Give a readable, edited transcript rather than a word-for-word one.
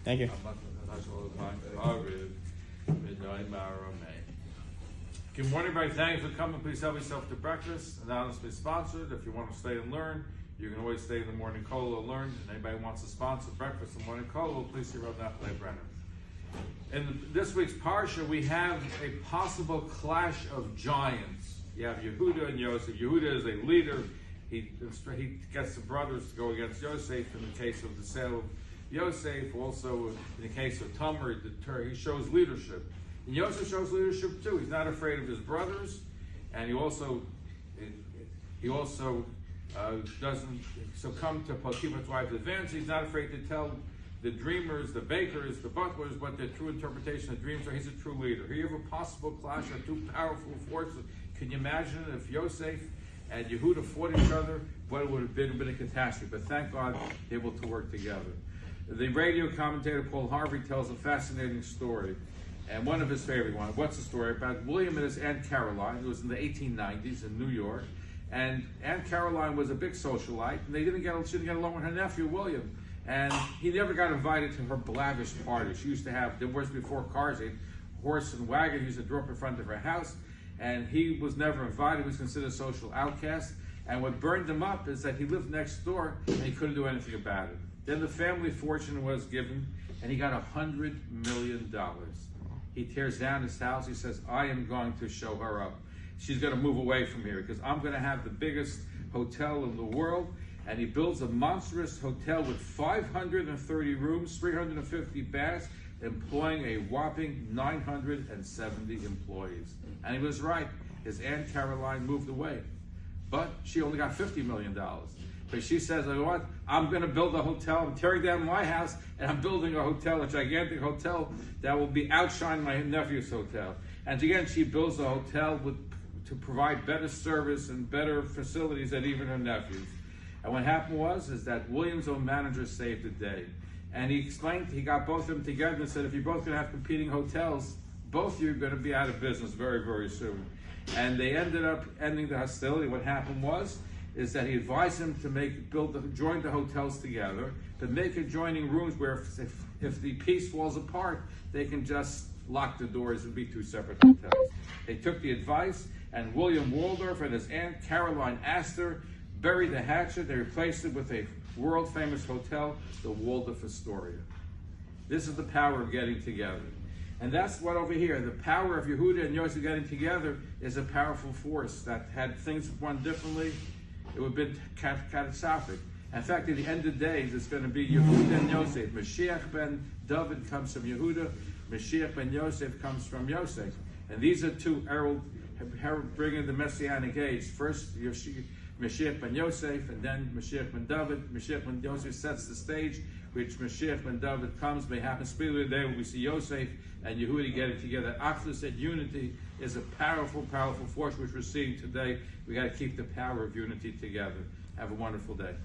Thank you. Good morning, everybody. Thanks for coming. Please help yourself to breakfast. Anonymously sponsored. If you want to stay and learn, you can always stay in the morning cola and learn. And anybody wants to sponsor breakfast and morning cola, please see Rabbi Zev Brenner. In this week's parsha, we have a possible clash of giants. You have Yehuda and Yosef. Yehuda is a leader. He gets the brothers to go against Yosef in the case of the sale of Yosef. Also, in the case of Tamar, he shows leadership. And Yosef shows leadership too. He's not afraid of his brothers, and he also doesn't succumb to Potiphar's wife's advance. He's not afraid to tell the dreamers, the bakers, the butlers what their true interpretation of dreams are. He's a true leader. Here you have a possible clash of two powerful forces. Can you imagine if Yosef and Yehuda fought each other? What it would have been a catastrophe. But thank God they're able to work together. The radio commentator Paul Harvey tells a fascinating story. And one of his favorite ones. What's the story? About William and his Aunt Caroline. It was in the 1890s in New York. And Aunt Caroline was a big socialite, and she didn't get along with her nephew, William. And he never got invited to her lavish parties. She used to have, there was before cars, a horse and wagon he used to draw up in front of her house. And he was never invited. He was considered a social outcast. And what burned him up is that he lived next door, and he couldn't do anything about it. Then the family fortune was given, and he got $100 million. He tears down his house. He says, I am going to show her up. She's going to move away from here because I'm going to have the biggest hotel in the world. And he builds a monstrous hotel with 530 rooms, 350 baths, employing a whopping 970 employees. And he was right. His Aunt Caroline moved away. But she only got $50 million. But she says, you know what? I'm going to build a hotel. I'm tearing down my house, and I'm building a hotel, a gigantic hotel that will outshine my nephew's hotel. And again, she builds a hotel to provide better service and better facilities than even her nephew's. And what happened is that William's own manager saved the day. And he explained, he got both of them together and said, if you're both going to have competing hotels, both of you are going to be out of business very, very soon. And they ended up ending the hostility. What happened is that he advised him to join the hotels together, but make adjoining rooms where if the piece falls apart, they can just lock the doors and be two separate hotels. They took the advice, and William Waldorf and his Aunt Caroline Astor buried the hatchet. They replaced it with a world-famous hotel, the Waldorf Astoria. This is the power of getting together. And that's what over here, the power of Yehuda and Yosef getting together is a powerful force that had things run differently. It would have been catastrophic. In fact, at the end of the days, it's going to be Yehuda and Yosef. Mashiach ben David comes from Yehuda. Mashiach ben Yosef comes from Yosef. And these are two herald bringing the Messianic age. First, Mashiach ben Yosef, and then Mashiach ben David. Mashiach ben Yosef sets the stage, which Mashiach ben David comes. May happen speedily today when we see Yosef and Yehuda getting together. Achdus and unity is a powerful, powerful force which we're seeing today. We got to keep the power of unity together. Have a wonderful day.